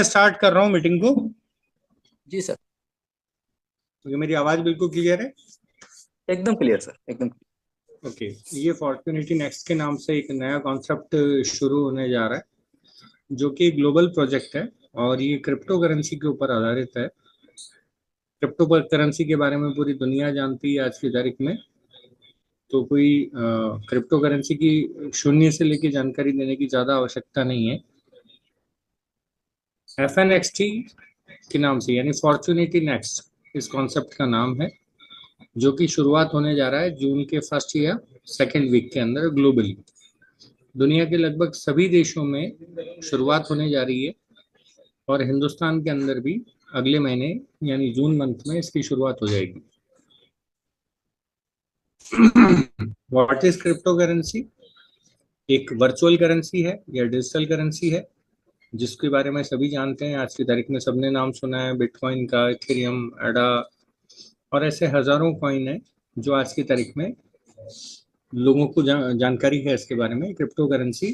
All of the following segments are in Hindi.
मैं स्टार्ट कर रहा हूँ मीटिंग को। जी सर। तो मेरी आवाज बिल्कुल क्लियर है? एकदम क्लियर सर, एकदम। ओके। ये फॉर्च्यूनिटी नेक्स्ट के नाम से एक नया कॉन्सेप्ट शुरू होने जा रहा है, जो कि ग्लोबल प्रोजेक्ट है और ये क्रिप्टो करेंसी के ऊपर आधारित है। क्रिप्टो करेंसी के बारे में पूरी दुनिया जानती है आज की तारीख में। तो कोई क्रिप्टो करेंसी की शून्य से लेके जानकारी देने की ज्यादा आवश्यकता नहीं है। FNXT के नाम से, यानी फॉर्च्यूनिटी नेक्स्ट इस कॉन्सेप्ट का नाम है, जो कि शुरुआत होने जा रहा है जून के फर्स्ट या सेकेंड वीक के अंदर ग्लोबली। दुनिया के लगभग सभी देशों में शुरुआत होने जा रही है और हिंदुस्तान के अंदर भी अगले महीने यानी जून मंथ में इसकी शुरुआत हो जाएगी। What is crypto currency? एक वर्चुअल करेंसी है या डिजिटल करेंसी है, जिसके बारे में सभी जानते हैं। आज की तारीख में सबने नाम सुना है बिटकॉइन का, इथेरियम, एडा और ऐसे हजारों कॉइन है जो आज की तारीख में लोगों को जानकारी है इसके बारे में। क्रिप्टो करेंसी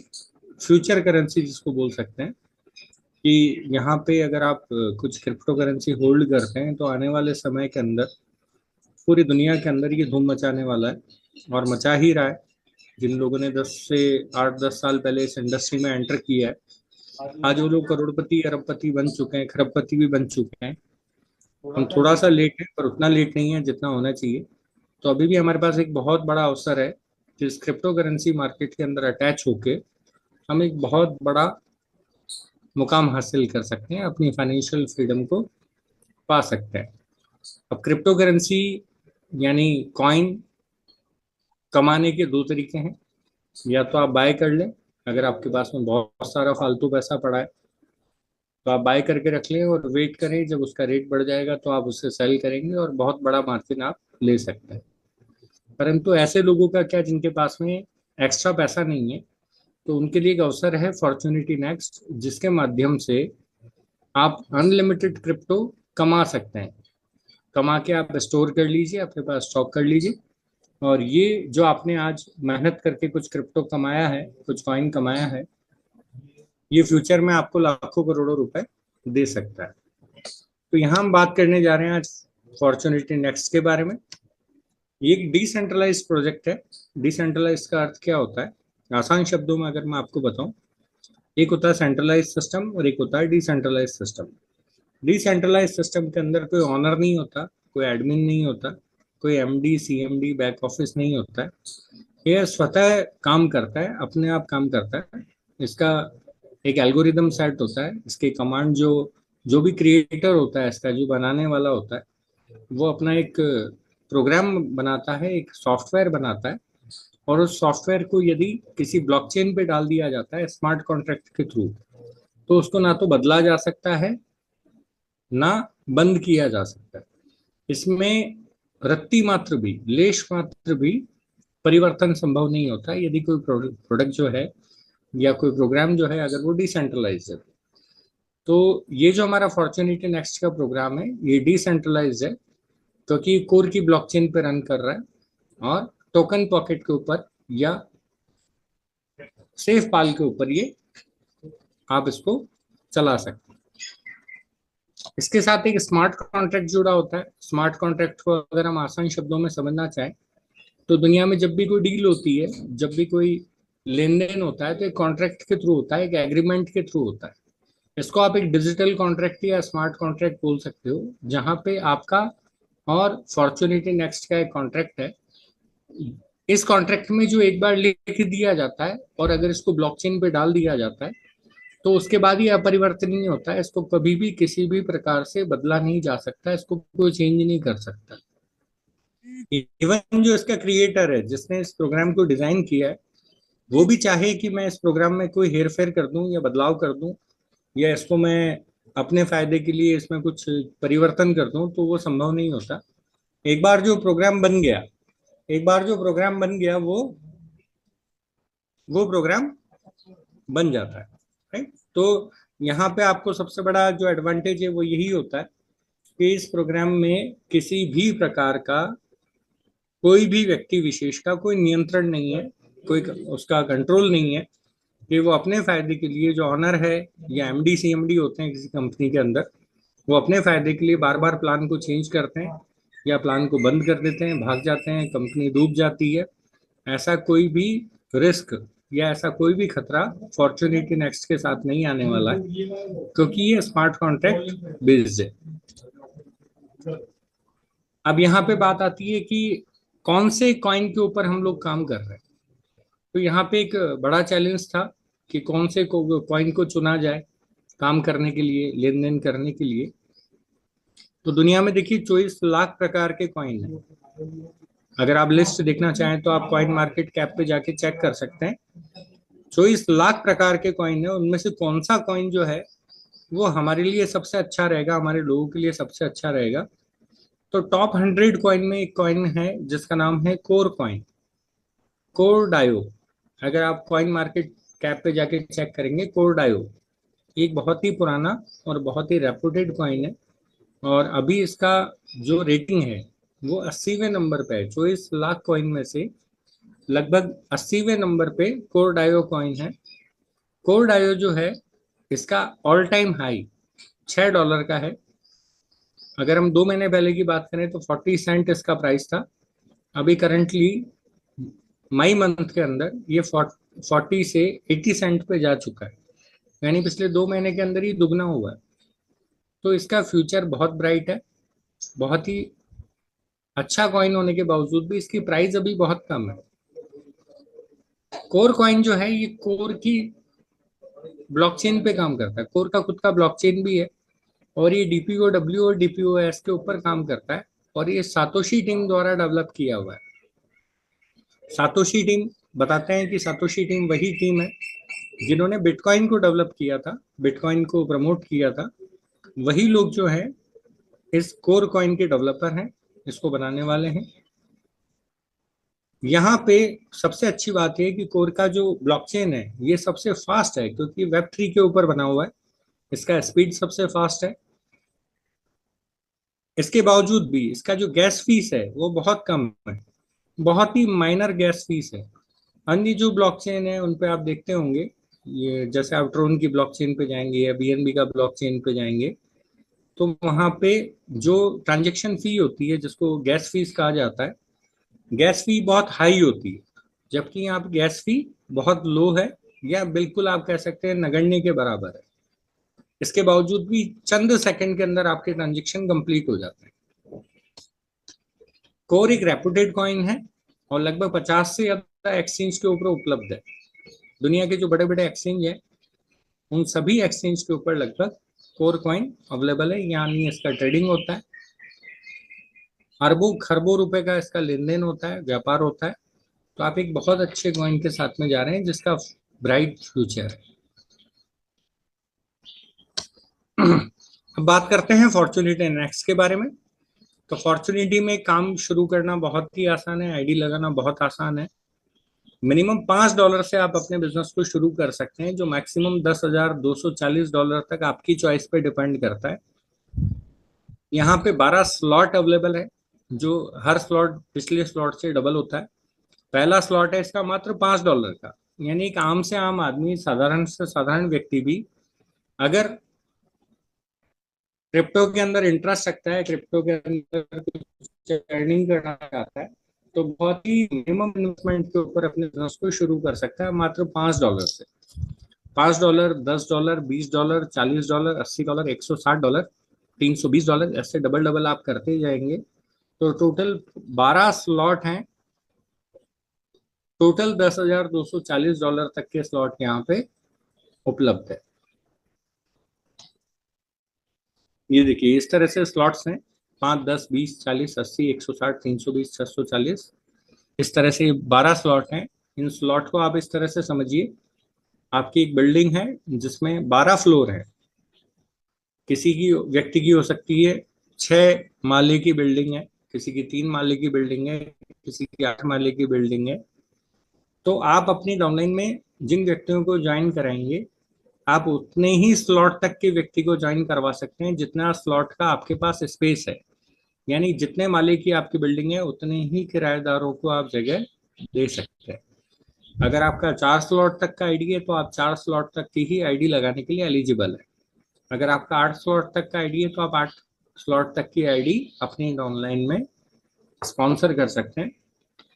फ्यूचर करेंसी जिसको बोल सकते हैं, कि यहाँ पे अगर आप कुछ क्रिप्टो करेंसी होल्ड करते हैं तो आने वाले समय के अंदर पूरी दुनिया के अंदर ये धूम मचाने वाला है और मचा ही रहा है। जिन लोगों ने 10 से 8-10 साल पहले इस इंडस्ट्री में एंटर किया है, आज वो लोग करोड़पति, अरबपति बन चुके हैं, खरबपति भी बन चुके हैं। हम थोड़ा सा लेट है, पर उतना लेट नहीं है जितना होना चाहिए। तो अभी भी हमारे पास एक बहुत बड़ा अवसर है कि इस क्रिप्टो करेंसी मार्केट के अंदर अटैच होके हम एक बहुत बड़ा मुकाम हासिल कर सकते हैं, अपनी फाइनेंशियल फ्रीडम को पा सकते हैं। अब क्रिप्टो करेंसी यानी कॉइन कमाने के दो तरीके हैं। या तो आप बाय कर लें, अगर आपके पास में बहुत सारा फालतू पैसा पड़ा है तो आप बाय करके रख लें और वेट करें, जब उसका रेट बढ़ जाएगा तो आप उससे सेल करेंगे और बहुत बड़ा मार्जिन आप ले सकते हैं। परंतु ऐसे लोगों का क्या जिनके पास में एक्स्ट्रा पैसा नहीं है, तो उनके लिए एक अवसर है फॉर्च्यूनिटी नेक्स्ट, जिसके माध्यम से आप अनलिमिटेड क्रिप्टो कमा सकते हैं। कमा के आप स्टोर कर लीजिए, अपने पास स्टॉक कर लीजिए, और ये जो आपने आज मेहनत करके कुछ क्रिप्टो कमाया है, कुछ कॉइन कमाया है, ये फ्यूचर में आपको लाखों करोड़ों रुपए दे सकता है। तो यहाँ हम बात करने जा रहे हैं आज फॉर्च्यूनिटी नेक्स्ट के बारे में। ये एक डिसेंट्रलाइज प्रोजेक्ट है। डिसेंट्रलाइज का अर्थ क्या होता है? आसान शब्दों में अगर मैं आपको बताऊं, एक होता है सेंट्रलाइज सिस्टम और एक होता है डिसेंट्रलाइज सिस्टम। डिसेंट्रलाइज सिस्टम के अंदर कोई ऑनर नहीं होता, कोई एडमिन नहीं होता, कोई MD CMD बैक ऑफिस नहीं होता है। ये स्वतः काम करता है, अपने आप काम करता है। इसका एक एल्गोरिदम सेट होता है, इसके कमांड जो जो भी क्रिएटर होता है, इसका जो बनाने वाला होता है, वो अपना एक प्रोग्राम बनाता है, एक सॉफ्टवेयर बनाता है। और उस सॉफ्टवेयर को यदि किसी ब्लॉकचेन पे डाल दिया जाता है स्मार्ट कॉन्ट्रैक्ट के थ्रू, तो उसको ना तो बदला जा सकता है, ना बंद किया जा सकता है। इसमें रत्ती मात्र भी, लेश मात्र भी परिवर्तन संभव नहीं होता यदि कोई प्रोडक्ट जो है या कोई प्रोग्राम जो है अगर वो डिसेंट्रलाइज है। तो ये जो हमारा फॉर्च्यूनिटी नेक्स्ट का प्रोग्राम है, ये डिसेंट्रलाइज है क्योंकि कोर की ब्लॉकचेन पे रन कर रहा है और टोकन पॉकेट के ऊपर या सेफ पाल के ऊपर ये आप इसको चला सकते हैं। इसके साथ एक स्मार्ट कॉन्ट्रैक्ट जुड़ा होता है। स्मार्ट कॉन्ट्रैक्ट को अगर हम आसान शब्दों में समझना चाहें, तो दुनिया में जब भी कोई डील होती है, जब भी कोई लेन देन होता है, तो एक कॉन्ट्रैक्ट के थ्रू होता है, एक एग्रीमेंट के थ्रू होता है। इसको आप एक डिजिटल कॉन्ट्रैक्ट या स्मार्ट कॉन्ट्रैक्ट बोल सकते हो, जहां पे आपका और फॉर्च्यूनिटी नेक्स्ट का एक कॉन्ट्रैक्ट है। इस कॉन्ट्रैक्ट में जो एक बार लिख दिया जाता है और अगर इसको ब्लॉकचेन पे डाल दिया जाता है, तो उसके बाद ये अपरिवर्तनीय होता है। इसको कभी भी किसी भी प्रकार से बदला नहीं जा सकता, इसको कोई चेंज नहीं कर सकता। इवन जो इसका क्रिएटर है, जिसने इस प्रोग्राम को डिजाइन किया है, वो भी चाहे कि मैं इस प्रोग्राम में कोई हेर फेर कर दूं या बदलाव कर दूं या इसको मैं अपने फायदे के लिए इसमें कुछ परिवर्तन कर दूं, तो वो संभव नहीं होता। एक बार जो प्रोग्राम बन गया, एक बार जो प्रोग्राम बन गया, वो प्रोग्राम बन जाता है। राइट? तो यहाँ पे आपको सबसे बड़ा जो एडवांटेज है वो यही होता है कि इस प्रोग्राम में किसी भी प्रकार का, कोई भी व्यक्ति विशेष का कोई नियंत्रण नहीं है, कोई उसका कंट्रोल नहीं है। कि वो अपने फायदे के लिए, जो ऑनर है या एमडी सीएमडी होते हैं किसी कंपनी के अंदर, वो अपने फायदे के लिए बार बार प्लान को चेंज करते हैं या प्लान को बंद कर देते हैं, भाग जाते हैं, कंपनी डूब जाती है। ऐसा कोई भी रिस्क या ऐसा कोई भी खतरा फॉर्चुनेटी नेक्स्ट के साथ नहीं आने वाला है, क्योंकि ये स्मार्ट कॉन्ट्रैक्ट बेस्ड है। अब यहाँ पे बात आती है कि कौन से कॉइन के ऊपर हम लोग काम कर रहे हैं। तो यहाँ पे एक बड़ा चैलेंज था कि कौन से कॉइन को चुना जाए काम करने के लिए, लेन देन करने के लिए। तो दुनिया में देखिए 24 लाख प्रकार के कॉइन हैं। अगर आप लिस्ट देखना चाहें तो आप कॉइन मार्केट कैप पे जाके चेक कर सकते हैं। 24 लाख प्रकार के कॉइन है, उनमें से कौन सा कॉइन जो है वो हमारे लिए सबसे अच्छा रहेगा, हमारे लोगों के लिए सबसे अच्छा रहेगा। तो टॉप 100 कॉइन में एक कॉइन है जिसका नाम है कोर कॉइन, कोर डायो। अगर आप कॉइन मार्केट कैप पे जाके चेक करेंगे, कोर डायो एक बहुत ही पुराना और बहुत ही रेपुटेड कॉइन है, और अभी इसका जो रेटिंग है वो 80वें नंबर पे है। 24 लाख कॉइन में से लगभग 80वें नंबर पे कोर डायो कॉइन है। कोर डायो जो है इसका ऑल टाइम हाई $6 का है। अगर हम 2 महीने पहले की बात करें तो 40 सेंट इसका प्राइस था। अभी करंटली मई मंथ के अंदर ये 40 से 80 सेंट पे जा चुका है, यानी पिछले 2 महीने के अंदर ही दुगना हुआ है। तो इसका फ्यूचर बहुत ब्राइट है। बहुत ही अच्छा कॉइन होने के बावजूद भी इसकी प्राइस अभी बहुत कम है। कोर कॉइन जो है ये कोर की ब्लॉकचेन पे काम करता है। कोर का खुद का ब्लॉकचेन भी है, और ये डीपीओडब्ल्यू और डीपीओएस के ऊपर काम करता है, और ये सातोशी टीम द्वारा डेवलप किया हुआ है। सातोशी टीम बताते हैं कि सातोशी टीम वही टीम है जिन्होंने बिटकॉइन को डेवलप किया था, बिटकॉइन को प्रमोट किया था। वही लोग जो है इस कोर कॉइन के डेवलपर हैं, इसको बनाने वाले हैं। यहाँ पे सबसे अच्छी बात है कि कोर का जो ब्लॉकचेन है ये सबसे फास्ट है, क्योंकि वेब3 के ऊपर बना हुआ है। इसका स्पीड सबसे फास्ट है। इसके बावजूद भी इसका जो गैस फीस है वो बहुत कम है, बहुत ही माइनर गैस फीस है। अन्य जो ब्लॉकचेन है उन पे आप देखते होंगे, ये जैसे आप ट्रोन की ब्लॉकचेन पे जाएंगे या बीएनबी का ब्लॉकचेन पे जाएंगे, तो वहां पे जो ट्रांजेक्शन फी होती है जिसको गैस फीस कहा जाता है, गैस फी बहुत हाई होती है, जबकि यहाँ पे गैस फी बहुत लो है, या बिल्कुल आप कह सकते हैं नगण्य के बराबर है। इसके बावजूद भी चंद सेकंड के अंदर आपके ट्रांजेक्शन कंप्लीट हो जाते हैं। कोर एक रेपुटेड कॉइन है और लगभग 50 से ज्यादा एक्सचेंज के ऊपर उपलब्ध है। दुनिया के जो बड़े बड़े एक्सचेंज है उन सभी एक्सचेंज के ऊपर लगभग कोर कॉइन अवेलेबल है, यानी इसका ट्रेडिंग होता है। अरबों खरबों रुपए का इसका लेन देन होता है, व्यापार होता है। तो आप एक बहुत अच्छे कॉइन के साथ में जा रहे हैं जिसका ब्राइट फ्यूचर है। अब बात करते हैं फॉर्चुनिटी नेक्स्ट के बारे में। तो फॉर्चुनिटी में काम शुरू करना बहुत ही आसान है, आईडी लगाना बहुत आसान है। मिनिमम $5 से आप अपने बिजनेस को शुरू कर सकते हैं, जो मैक्सिमम $10,240 तक आपकी चॉइस पे डिपेंड करता है। यहाँ पे 12 स्लॉट अवेलेबल है, जो हर स्लॉट पिछले स्लॉट से डबल होता है। पहला स्लॉट है इसका मात्र $5 का, यानी एक आम से आम आदमी, साधारण से साधारण व्यक्ति भी अगर क्रिप्टो के अंदर इंटरेस्ट रखता है, क्रिप्टो के अंदर कुछ अर्निंग करना चाहता है, तो बहुत ही मिनिमम इन्वेस्टमेंट के ऊपर अपने बिजनेस को शुरू कर सकता है मात्र $5 से। $5, $10, $20, $40, $80, $160, $320, ऐसे डबल डबल आप करते जाएंगे। तो टोटल 12 स्लॉट हैं। टोटल $10,240 तक के स्लॉट यहाँ पे उपलब्ध है। ये देखिए इस तरह से स्लॉट्स हैं, 5, 10, 20, 40, 80, 160, 320, 640, इस तरह से 12 स्लॉट हैं। इन स्लॉट को आप इस तरह से समझिए, आपकी एक बिल्डिंग है जिसमें 12 फ्लोर है। किसी की व्यक्ति की हो सकती है 6 माले की बिल्डिंग है, किसी की 3 माले की बिल्डिंग है, किसी की 8 माले की बिल्डिंग है। तो आप अपनी डाउनलाइन में जिन व्यक्तियों को ज्वाइन कराएंगे, आप उतने ही स्लॉट तक के व्यक्ति को ज्वाइन करवा सकते हैं जितना स्लॉट का आपके पास स्पेस है। यानी जितने माले की आपकी बिल्डिंग है उतने ही किराएदारों को आप जगह दे सकते हैं। अगर आपका 4 स्लॉट तक का आईडी है तो आप 4 स्लॉट तक की ही आईडी लगाने के लिए एलिजिबल है। अगर आपका 8 स्लॉट तक का आईडी है तो आप 8 स्लॉट तक की आईडी अपनी ऑनलाइन में स्पॉन्सर कर सकते हैं।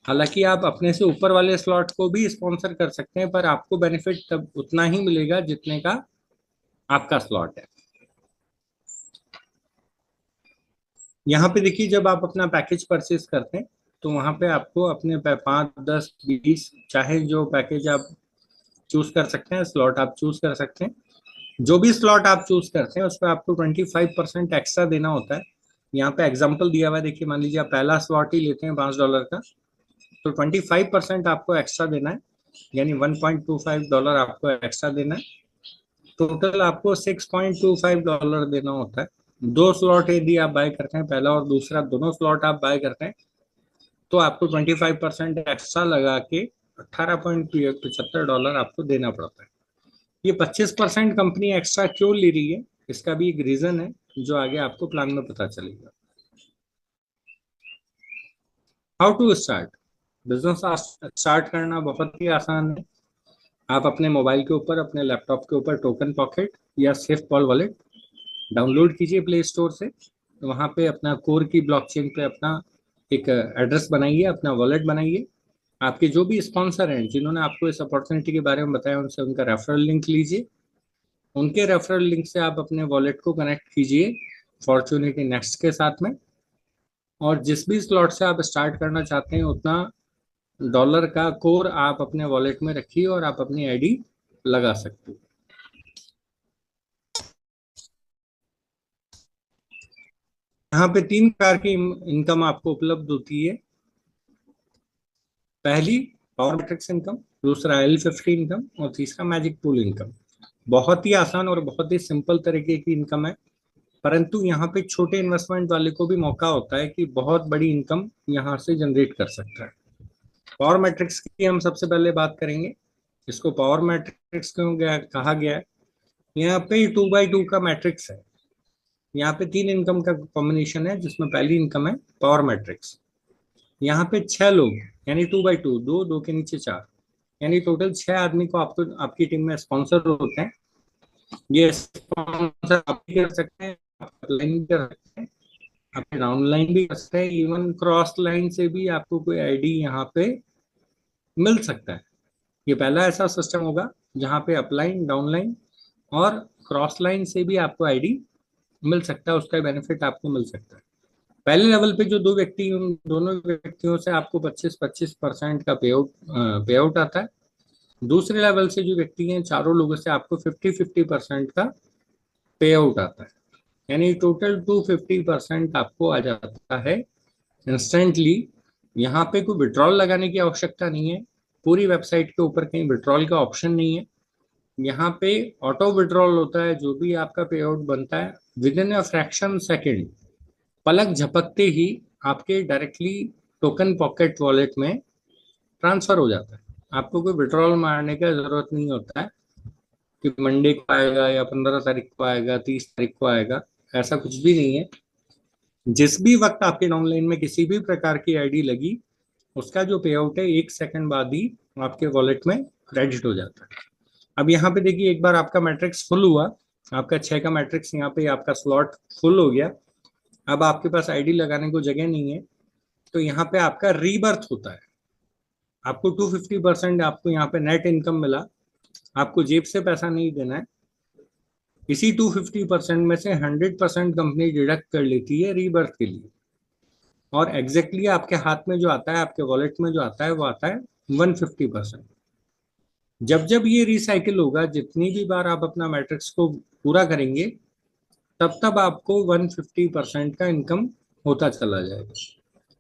हालांकि आप अपने से ऊपर वाले स्लॉट को भी स्पॉन्सर कर सकते हैं, पर आपको बेनिफिट तब उतना ही मिलेगा जितने का आपका स्लॉट है। यहाँ पे देखिए, जब आप अपना पैकेज परचेज करते हैं तो वहां पे आपको अपने 5, 10, 20 चाहे जो पैकेज आप चूज कर सकते हैं, स्लॉट आप चूज कर सकते हैं। जो भी स्लॉट आप चूज करते हैं उस पर आपको 25% एक्स्ट्रा देना होता है। यहाँ पे एग्जाम्पल दिया हुआ है, देखिए मान लीजिए आप पहला स्लॉट ही लेते हैं $5 का, तो 25% आपको एक्स्ट्रा देना है, यानी $1.25 आपको एक्स्ट्रा देना है। टोटल आपको $6.25 देना होता है। 2 स्लॉट यदि आप बाय करते हैं, पहला और दूसरा दोनों स्लॉट आप बाय करते हैं, तो आपको 25% एक्स्ट्रा लगा के $18.75 आपको देना पड़ता है। ये 25% कंपनी एक्स्ट्रा क्यों ले रही है, इसका भी एक रीजन है जो आगे आपको प्लान में पता चलेगा। How to start. Business start करना बहुत ही आसान है। आप अपने मोबाइल के ऊपर, अपने लैपटॉप के ऊपर टोकन पॉकेट या सेफ पॉल वॉलेट डाउनलोड कीजिए प्ले स्टोर से। वहां पे अपना कोर की ब्लॉकचेन पे अपना एक एड्रेस बनाइए, अपना वॉलेट बनाइए। आपके जो भी स्पॉन्सर हैं जिन्होंने आपको इस अपॉर्चुनिटी के बारे में बताया, उनसे उनका रेफरल लिंक लीजिए। उनके रेफरल लिंक से आप अपने वॉलेट को कनेक्ट कीजिए फॉर्चुनिटी नेक्स्ट के साथ में, और जिस भी स्लॉट से आप स्टार्ट करना चाहते हैं उतना डॉलर का कोर आप अपने वॉलेट में रखिए और आप अपनी आईडी लगा सकते हो। यहाँ पे 3 प्रकार की इनकम आपको उपलब्ध होती है। पहली पावर मैट्रिक्स इनकम, दूसरा L50 इनकम और तीसरा मैजिक पूल इनकम। बहुत ही आसान और बहुत ही सिंपल तरीके की इनकम है, परंतु यहाँ पे छोटे इन्वेस्टमेंट वाले को भी मौका होता है कि बहुत बड़ी इनकम यहाँ से जनरेट कर सकता है। पावर मैट्रिक्स की हम सबसे पहले बात करेंगे। इसको पावर मैट्रिक्स क्यों कहा गया है। यहाँ पे 2x2 का मैट्रिक्स है। यहाँ पे 3 इनकम का कॉम्बिनेशन है, जिसमें पहली इनकम है पावर मैट्रिक्स। यहाँ पे 6 लोग, यानी 2x2, दो दो के नीचे 4, यानी टोटल 6 आदमी को आपको आपकी टीम में स्पॉन्सर होते हैं। ये स्पॉन्सर आप भी कर सकते हैं, आप अपलाइन भी कर सकते हैं, आप डाउनलाइन भी कर सकते हैं, इवन क्रॉस लाइन से भी आपको कोई आईडी यहाँ पे मिल सकता है। ये पहला ऐसा सिस्टम होगा जहाँ पे अपलाइन, डाउनलाइन और क्रॉस लाइन से भी आपको आईडी मिल सकता है, उसका बेनिफिट आपको मिल सकता है। पहले लेवल पे जो 2 व्यक्ति, उन दोनों व्यक्तियों से आपको 25-25% का पे आउट आता है। दूसरे लेवल से जो व्यक्ति हैं, चारों लोगों से आपको 50-50% का पे आउट आता है, यानी टोटल 250% आपको आ जाता है इंस्टेंटली। यहाँ पे कोई विड्रॉल लगाने की आवश्यकता नहीं है। पूरी वेबसाइट के ऊपर कहीं विड्रॉल का ऑप्शन नहीं है। यहाँ पे ऑटो विड्रॉल होता है। जो भी आपका पे आउट बनता है within a fraction second, पलक झपकते ही आपके डायरेक्टली टोकन पॉकेट वॉलेट में ट्रांसफर हो जाता है। आपको कोई विड्रॉल मारने का जरूरत नहीं होता है कि मंडे को आएगा या 15 तारीख को आएगा, 30 तारीख को आएगा, ऐसा कुछ भी नहीं है। जिस भी वक्त आपके ऑनलाइन में किसी भी प्रकार की आईडी लगी, उसका जो पे आउट है 1 सेकंड बाद ही आपके वॉलेट में क्रेडिट हो जाता है। अब यहाँ पे देखिए, एक बार आपका मैट्रिक्स फुल हुआ, आपका 6 का मैट्रिक्स यहाँ पे आपका स्लॉट फुल हो गया, अब आपके पास आईडी लगाने को जगह नहीं है, तो यहाँ पे आपका रीबर्थ होता है। आपको 250% आपको यहाँ पे नेट इनकम मिला, आपको जेब से पैसा नहीं देना है। इसी 250% में से 100% कंपनी डिडक्ट कर लेती है रीबर्थ के लिए, और एग्जैक्टली आपके हाथ में जो आता है, आपके वॉलेट में जो आता है, वो आता है 150%। जब जब ये रिसाइकिल होगा, जितनी भी बार आप अपना मैट्रिक्स को पूरा करेंगे, तब तब आपको 150% का इनकम होता चला जाएगा।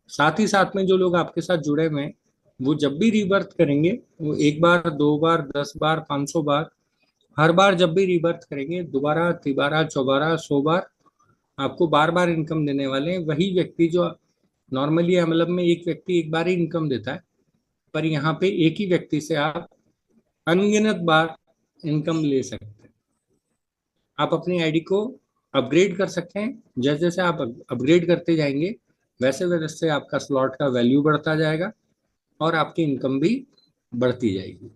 साथ ही साथ में जो लोग आपके साथ जुड़े हुए हैं, वो जब भी रीबर्थ करेंगे, वो 1 बार, 2 बार, 10 बार, 500 बार, हर बार जब भी रीबर्थ करेंगे, दोबारा, तिबारा, चौबारा, 100 बार आपको बार बार इनकम देने वाले हैं वही व्यक्ति जो नॉर्मली एमएलएम में एक व्यक्ति एक बार ही इनकम देता है, पर यहाँ पे एक ही व्यक्ति से आप अनगिनत बार इनकम ले सकते हैं। आप अपनी आईडी को अपग्रेड कर सकते हैं। जैसे जैसे आप अपग्रेड करते जाएंगे, वैसे वैसे आपका स्लॉट का वैल्यू बढ़ता जाएगा और आपकी इनकम भी बढ़ती जाएगी।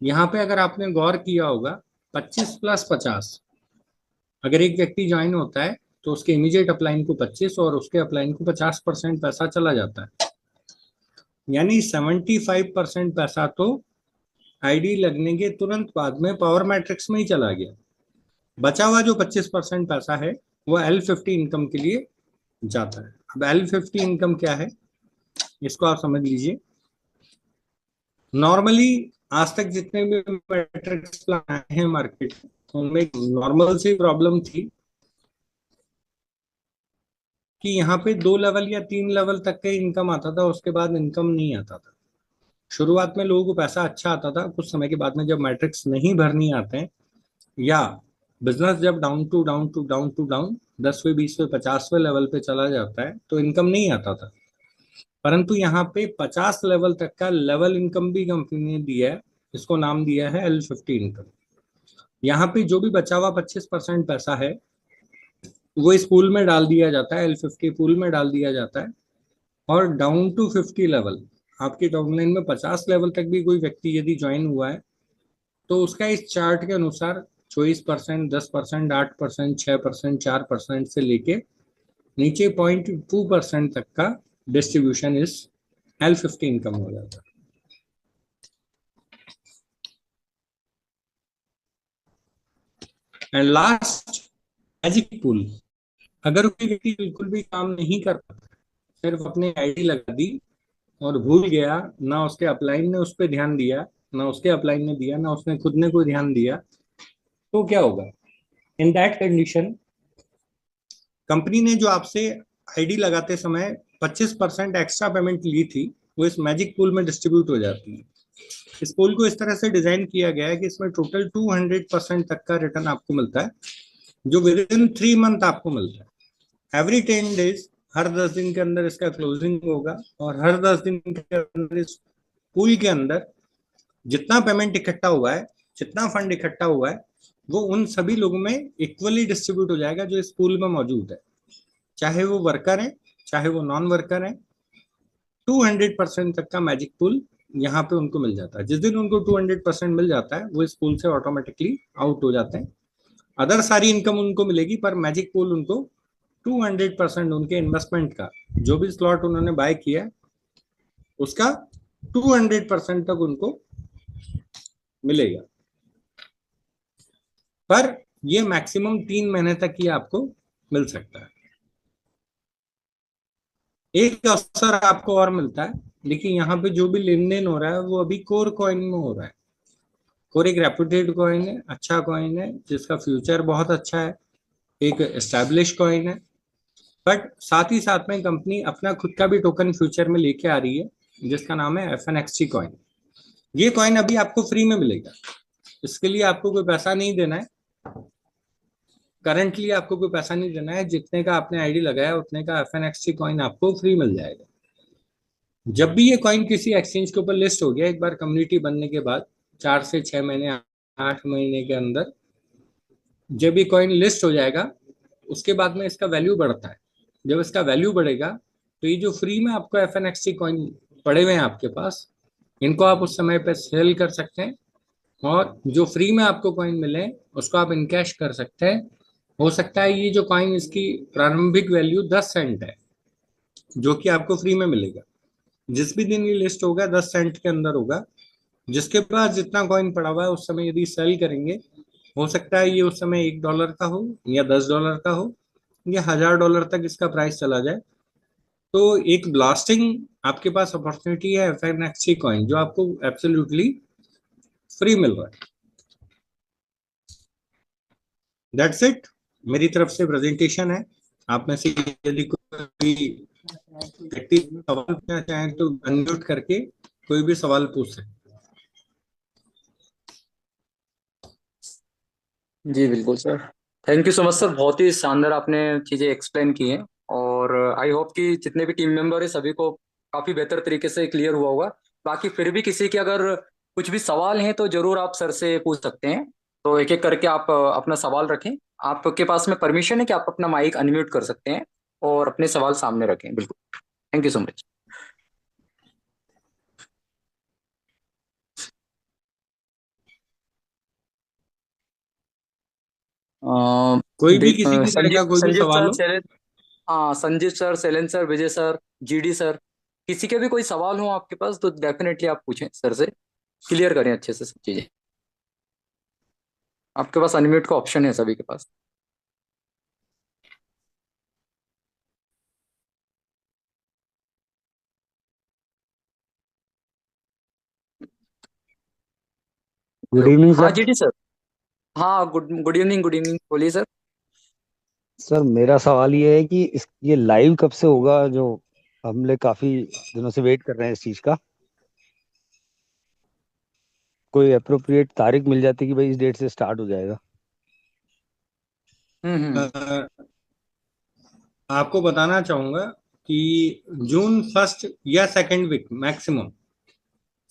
यहाँ पे अगर आपने गौर किया होगा, 25 + 50, अगर एक व्यक्ति ज्वाइन होता है तो उसके इमीडिएट अपलाइन को 25 और उसके अपलाइन को 50% पैसा चला जाता है। यानी 75% पैसा तो आईडी लगने के तुरंत बाद में पावर मैट्रिक्स में ही चला गया। बचा हुआ जो 25% पैसा है वो L50 इनकम के लिए जाता है। अब L50 इनकम क्या है, इसको आप समझ लीजिए। नॉर्मली आज तक जितने भी मैट्रिक्स प्लान हैं मार्केट, उनमें एक नॉर्मल सी प्रॉब्लम थी कि यहाँ पे 2 लेवल या 3 लेवल तक का इनकम आता था, उसके बाद इनकम नहीं आता था। शुरुआत में लोगों को पैसा अच्छा आता था, कुछ समय के बाद में जब मैट्रिक्स नहीं भरनी आते हैं या बिजनेस जब down to down to down to down to 20वें 50वें लेवल पे चला जाता है तो इनकम नहीं आता था। परंतु यहाँ पे 50 लेवल तक का लेवल इनकम भी कंपनी ने दिया है, इसको नाम दिया है L50 इनकम। यहाँ पे जो भी बचा हुआ 25% पैसा है वो इस पूल में डाल दिया जाता है, L50 पूल में डाल दिया जाता है। और डाउन टू 50 लेवल, आपकी डाउनलाइन में 50 लेवल तक भी कोई व्यक्ति यदि ज्वाइन हुआ है तो उसका इस चार्ट के अनुसार 24%, 10%, 8%, 6%, 4% से लेके नीचे 0.2% तक का डिस्ट्रीब्यूशन इस L50 इनकम हो जाता है। And last, magic pool. अगर कोई व्यक्ति बिल्कुल भी काम नहीं कर पाता, सिर्फ अपनी आईडी लगा दी और भूल गया, ना उसके अपलाइन ने उस पर ध्यान दिया, ना उसके अपलाइन ने दिया, ना उसने खुद ने कोई ध्यान दिया, तो क्या होगा? इन दैट कंडीशन कंपनी ने जो आपसे आईडी लगाते समय 25% एक्स्ट्रा पेमेंट ली थी वो इस मैजिक पूल में डिस्ट्रीब्यूट हो जाती है। इस पूल को इस तरह से डिजाइन किया गया है कि इसमें टोटल 200% तक का रिटर्न आपको मिलता है, जो विद इन 3 मंथ आपको मिलता है। एवरी 10 डेज, हर 10 दिन के अंदर इसका क्लोजिंग होगा और हर 10 दिन के अंदर इस पूल के अंदर जितना पेमेंट इकट्ठा हुआ है, जितना फंड इकट्ठा हुआ है, वो उन सभी लोगों में इक्वली डिस्ट्रीब्यूट हो जाएगा जो इस पूल में मौजूद है, चाहे वो वर्कर है चाहे वो नॉन वर्कर है। 200% तक का मैजिक पूल यहाँ पे उनको मिल जाता है। जिस दिन उनको 200% मिल जाता है वो इस पूल से ऑटोमेटिकली आउट हो जाते हैं। अदर सारी इनकम उनको मिलेगी, पर मैजिक पूल उनको 200% उनके इन्वेस्टमेंट का, जो भी स्लॉट उन्होंने बाय किया है उसका 200% तक उनको मिलेगा। पर ये मैक्सिमम 3 महीने तक ही आपको मिल सकता है। एक अवसर आपको और मिलता है, देखिए यहाँ पे जो भी लेन देन हो रहा है वो अभी कोर कॉइन में हो रहा है। कोर एक रेपुटेड कॉइन है, अच्छा कॉइन है, जिसका फ्यूचर बहुत अच्छा है, एक एस्टैब्लिश कॉइन है। बट साथ ही साथ में कंपनी अपना खुद का भी टोकन फ्यूचर में लेके आ रही है, जिसका नाम है FNXT कॉइन। ये कॉइन अभी आपको फ्री में मिलेगा, इसके लिए आपको कोई पैसा नहीं देना है। करंटली आपको कोई पैसा नहीं देना है, जितने का आपने आईडी लगाया उतने का FNXT कॉइन आपको फ्री मिल जाएगा। जब भी ये कॉइन किसी एक्सचेंज के ऊपर लिस्ट हो गया, एक बार कम्युनिटी बनने के बाद 4 से 6 महीने, 8 महीने के अंदर जब ये कॉइन लिस्ट हो जाएगा, उसके बाद में इसका वैल्यू बढ़ता है। जब इसका वैल्यू बढ़ेगा तो ये जो फ्री में आपको FNXT कॉइन पड़े हुए हैं आपके पास, इनको आप उस समय पे सेल कर सकते हैं और जो फ्री में आपको कॉइन मिले उसको आप इनकैश कर सकते हैं। हो सकता है ये जो कॉइन, इसकी प्रारंभिक वैल्यू 10 सेंट है, जो कि आपको फ्री में मिलेगा। जिस भी दिन ये लिस्ट होगा 10 सेंट के अंदर होगा। जिसके पास जितना कॉइन पड़ा हुआ है उस समय यदि सेल करेंगे, हो सकता है ये उस समय $1 का हो या $10 का हो या $1000 तक इसका प्राइस चला जाए। तो एक ब्लास्टिंग आपके पास अपॉर्चुनिटी है FNXT कॉइन, जो आपको एब्सोल्युटली फ्री मिल रहा है। दैट्स इट, मेरी तरफ से प्रेजेंटेशन है। आप में से यदि कोई व्यक्ति सवाल पूछना चाहें तो अनम्यूट करके कोई भी सवाल पूछ सकते। जी बिल्कुल sir. Thank you so much sir, बहुत ही शानदार आपने चीज़ें एक्सप्लेन की हैं। और आई होप कि जितने भी टीम मेंबर है सभी को काफ़ी बेहतर तरीके से क्लियर हुआ होगा। बाकी फिर भी किसी के अगर कुछ भी सवाल हैं तो ज़रूर आप सर से पूछ सकते हैं। तो एक एक करके आप अपना सवाल रखें। आपके पास में परमिशन है कि आप अपना माइक अनम्यूट कर सकते हैं और अपने सवाल सामने रखें। बिल्कुल, थैंक यू सो मच। कोई भी किसी भी तरह संजीव का कोई भी संजीव सवाल सर, हो। शैलेंद्र। हाँ, संजीव सर, शैलेंद्र सर, विजय सर, जीडी सर, किसी के भी कोई सवाल हो आपके पास तो डेफिनेटली आप पूछें सर से, क्लियर करें अच्छे से सब चीजें। आपके पास अनम्यूट का ऑप्शन है सभी के पास। गुड हेलो, इवनिंग हाँ सर। G D sir. हाँ, good good evening, good evening, बोलिए सर। सर मेरा सवाल ये है कि ये लाइव कब से होगा, जो हम लोग काफी दिनों से वेट कर रहे हैं इस चीज का। कोई अप्रोप्रिएट तारीख मिल जाती कि भाई इस डेट से स्टार्ट हो जाएगा। हम्म। अ, आपको बताना चाहूंगा कि जून फर्स्ट या सेकंड वीक मैक्सिमम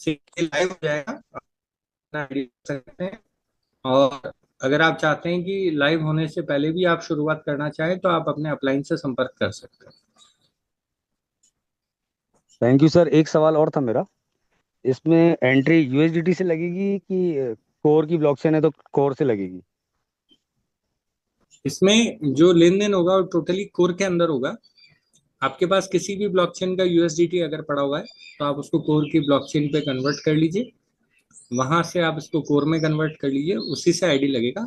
से लाइव हो जाएगा, अपना ID कर सकते हैं। और अगर आप चाहते हैं कि लाइव होने से पहले भी आप शुरुआत करना चाहें तो आप अपने अपलाइन से संपर्क कर सकते हैं। Thank you sir. एक सवाल और था मेरा। इसमें एंट्री यूएसडीटी से लगेगी कि कोर की ब्लॉकचेन है तो कोर से लगेगी? इसमें जो लेन देन होगा वो टोटली कोर के अंदर होगा। आपके पास किसी भी ब्लॉकचेन का यूएसडीटी अगर पड़ा हुआ है तो आप उसको कोर की ब्लॉकचेन पे कन्वर्ट कर लीजिए, वहां से आप इसको कोर में कन्वर्ट कर लीजिए, उसी से आईडी लगेगा।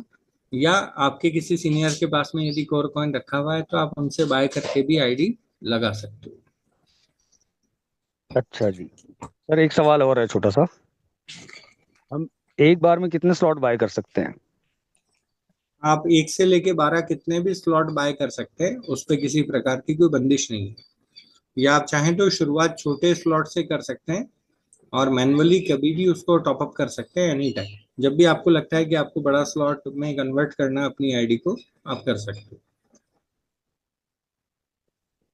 या आपके किसी सीनियर के पास में यदि कोर कॉइन रखा हुआ है तो आप उनसे बाय करके भी आईडी लगा सकते हो। अच्छा जी। सर एक सवाल और है छोटा सा। हम एक बार में कितने स्लॉट बाय कर सकते हैं? आप 1 से लेके 12 कितने भी स्लॉट बाय कर सकते हैं, उस पर किसी प्रकार की कोई बंदिश नहीं है। या आप चाहें तो शुरुआत छोटे स्लॉट से कर सकते हैं और मैन्युअली कभी भी उसको टॉप अप कर सकते हैं एनी टाइम। जब भी आपको लगता है कि आपको बड़ा स्लॉट में कन्वर्ट करना है अपनी आईडी को, आप कर सकते हो।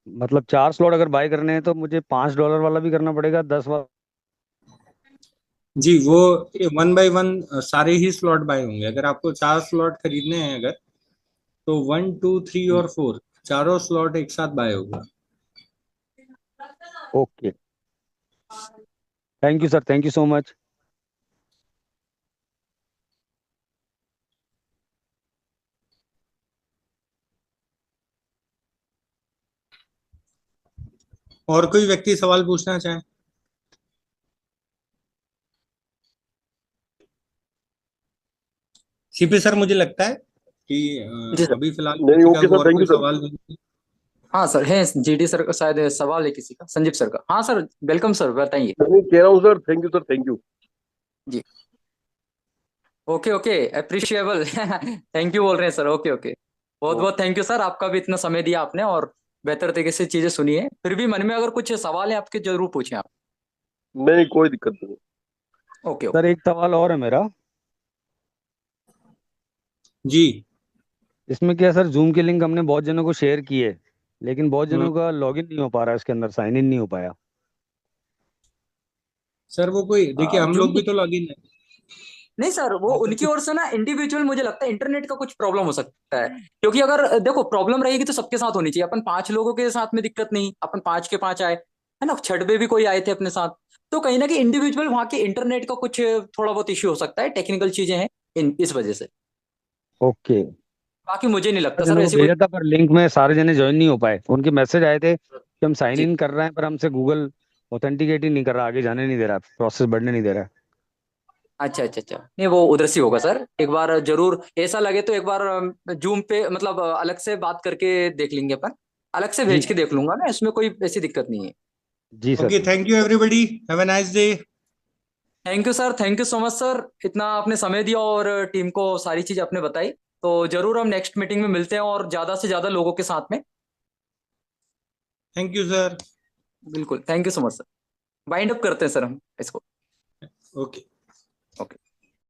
मतलब 4 स्लॉट अगर बाय करने हैं तो मुझे $5 वाला भी करना पड़ेगा, 10 वाला? जी, वो 1 बाय 1 सारे ही स्लॉट बाय होंगे। अगर आपको 4 स्लॉट खरीदने हैं अगर, तो 1, 2, 3 और 4 चारों स्लॉट एक साथ बाय होगा। Okay. Thank you sir, thank you so much. और कोई व्यक्ति सवाल पूछना चाहे? सीपी सर, मुझे लगता है कि जी सर। अभी फिलहाल नहीं, किसी का ओके सर, और थैंक कोई यू सर। सवाल नहीं। हाँ सर, है जीडी सर का शायद सवाल है किसी का, संजीव सर का। हाँ सर, वेलकम सर, बताइए। नहीं, कह रहा हूँ sir, thank you sir, thank you. जी, okay okay, appreciable. Thank you बोल रहे हैं सर, ओके ओके। बहुत बहुत थैंक यू सर, आपका भी इतना समय दिया आपने और बेहतर तरीके से चीजें सुनी है। फिर भी मन में अगर कुछ सवाल है आपके, जरूर पूछें आप। नहीं, कोई दिक्कत नहीं। Okay sir okay. एक सवाल और है मेरा। जी। इसमें क्या है सर, जूम की लिंक हमने बहुत जनों को शेयर की है, लेकिन बहुत हम्म। जनों का लॉगिन नहीं हो पा रहा है, इसके अंदर साइन इन नहीं हो पाया। सर वो कोई देखिए, हम जूम लोग भी की तो लॉगिन है। नहीं सर, वो अगर उनकी कुछ ओर से ना इंडिविजुअल, मुझे लगता है इंटरनेट का कुछ प्रॉब्लम हो सकता है। क्योंकि अगर देखो, प्रॉब्लम रहेगी तो सबके साथ होनी चाहिए। अपन 5 लोगों के साथ में दिक्कत नहीं, अपन 5 के 5 आए, है ना, छठ पे भी कोई आए थे अपने साथ। तो कहीं ना कहीं इंडिविजुअल वहां के इंटरनेट का कुछ थोड़ा बहुत इश्यू हो सकता है, टेक्निकल चीजें हैं इस वजह से। ओके। बाकी मुझे नहीं लगता सर जनों को ऐसी कोई। भेजा था पर लिंक में सारे जने ज्वाइन नहीं हो पाए। उनके मैसेज आए थे कि हम साइन जी, इन कर रहे हैं, पर हमसे गूगल ऑथेंटिकेट ही नहीं कर रहा, आगे जाने नहीं दे रहा, प्रोसेस बढ़ने नहीं दे रहा है। अच्छा अच्छा अच्छा, नहीं वो उधर से होगा सर। एक बार जरूर ऐसा लगे तो एक बार जूम पे मतलब अलग से बात करके देख लेंगे अपन। अलग से जी। भेज के देख लूंगा मैं, इसमें कोई ऐसी दिक्कत नहीं है। जी सर ओके, जी। Thank you everybody, have a nice day. Thank you sir, thank you so much sir, इतना आपने समय दिया और टीम को सारी चीज आपने बताई। तो जरूर हम नेक्स्ट मीटिंग में मिलते हैं और ज्यादा से ज्यादा लोगों के साथ में। Thank you sir. बिल्कुल, thank you so much sir. Wind up करते हैं सर हम इसको। ओके। ओके।